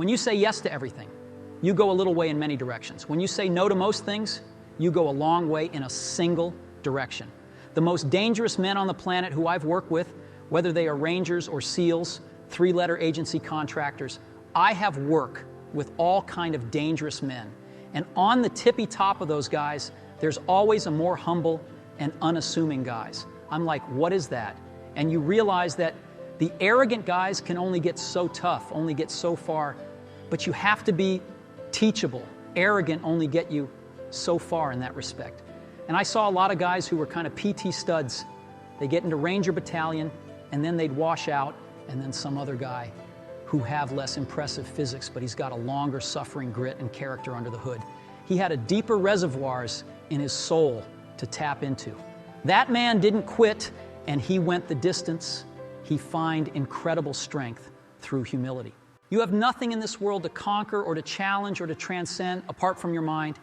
When you say yes to everything, you go a little way in many directions. When you say no to most things, you go a long way in a single direction. The most dangerous men on the planet who I've worked with, whether they are Rangers or SEALs, three-letter agency contractors, I have worked with all kind of dangerous men. And on the tippy top of those guys, there's always a more humble and unassuming guys. I'm like, what is that? And you realize that the arrogant guys can only get so tough, only get so far, but you have to be teachable. Arrogant only get you so far in that respect. And I saw a lot of guys who were kind of PT studs. They get into Ranger Battalion, and then they'd wash out, and then some other guy who have less impressive physics, but he's got a longer suffering grit and character under the hood. He had a deeper reservoirs in his soul to tap into. That man didn't quit, and he went the distance. He found incredible strength through humility. You have nothing in this world to conquer or to challenge or to transcend apart from your mind.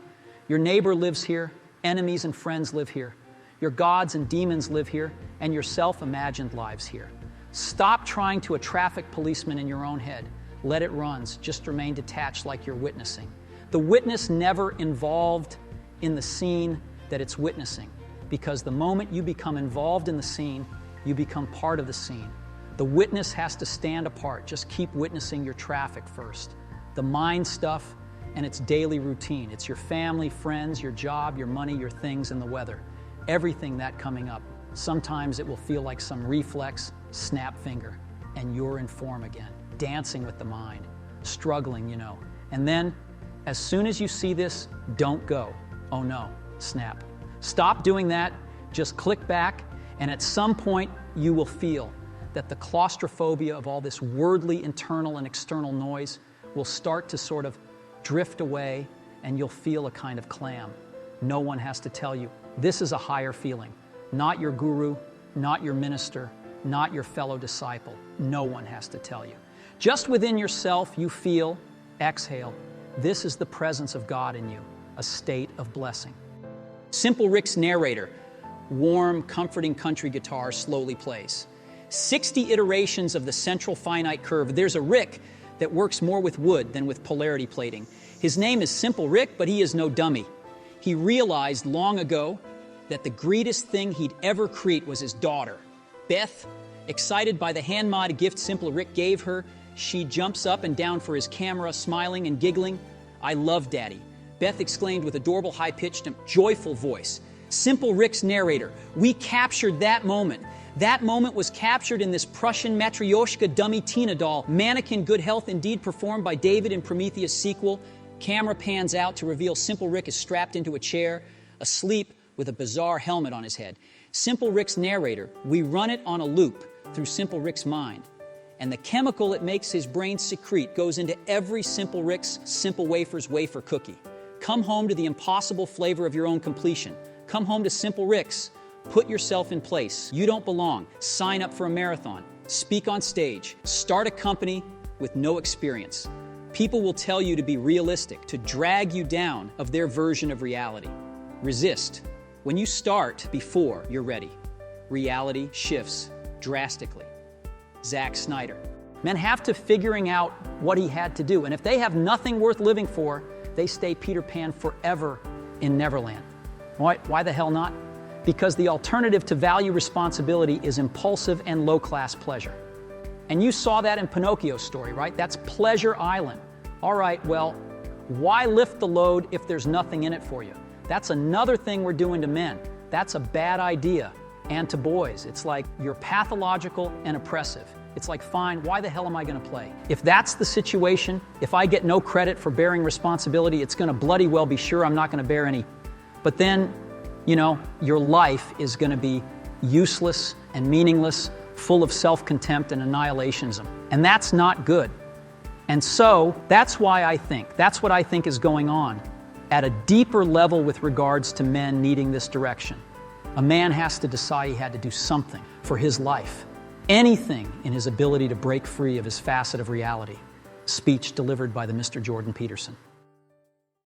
Your neighbor lives here, enemies and friends live here. Your gods and demons live here, and your self-imagined lives here. Stop trying to a traffic policeman in your own head. Let it run. Just remain detached like you're witnessing. The witness never involved in the scene that it's witnessing, because the moment you become involved in the scene, you become part of the scene. The witness has to stand apart. Just keep witnessing your traffic first. The mind stuff and its daily routine. It's your family, friends, your job, your money, your things, and the weather. Everything that coming up. Sometimes it will feel like some reflex, snap finger, and you're in form again, dancing with the mind, struggling, And then, as soon as you see this, don't go. Oh no, snap. Stop doing that, just click back, and at some point you will feel that the claustrophobia of all this wordly internal and external noise will start to sort of drift away, and you'll feel a kind of clam. No one has to tell you. This is a higher feeling. Not your guru, not your minister, not your fellow disciple. No one has to tell you. Just within yourself, you feel, exhale, this is the presence of God in you, a state of blessing. Simple Rick's narrator, warm, comforting country guitar slowly plays. 60 iterations of the central finite curve. There's a Rick that works more with wood than with polarity plating. His name is Simple Rick, but he is no dummy. He realized long ago that the greatest thing he'd ever create was his daughter, Beth. Excited by the hand-mod gift Simple Rick gave her, she jumps up and down for his camera, smiling and giggling. "I love Daddy," Beth exclaimed with adorable high-pitched and joyful voice. Simple Rick's narrator, we captured that moment. That moment was captured in this Prussian Matryoshka dummy Tina doll. Mannequin good health indeed performed by David in Prometheus sequel. Camera pans out to reveal Simple Rick is strapped into a chair, asleep with a bizarre helmet on his head. Simple Rick's narrator, we run it on a loop through Simple Rick's mind. And the chemical it makes his brain secrete goes into every Simple Rick's Simple Wafers wafer cookie. Come home to the impossible flavor of your own completion. Come home to Simple Rick's. Put yourself in place. You don't belong. Sign up for a marathon. Speak on stage. Start a company with no experience. People will tell you to be realistic, to drag you down of their version of reality. Resist. When you start before you're ready, reality shifts drastically. Zack Snyder. Men have to figuring out what he had to do, and if they have nothing worth living for, they stay Peter Pan forever in Neverland. Why the hell not? Because the alternative to value responsibility is impulsive and low-class pleasure. And you saw that in Pinocchio's story, right? That's Pleasure Island. All right, well, why lift the load if there's nothing in it for you? That's another thing we're doing to men. That's a bad idea. And to boys, it's like you're pathological and oppressive. It's like, fine, why the hell am I going to play? If that's the situation, if I get no credit for bearing responsibility, it's going to bloody well be sure I'm not going to bear any. But then, your life is going to be useless and meaningless, full of self-contempt and annihilationism. And that's not good. And so that's what I think is going on at a deeper level with regards to men needing this direction. A man has to decide he had to do something for his life, anything in his ability to break free of his facet of reality. Speech delivered by the Mr. Jordan Peterson.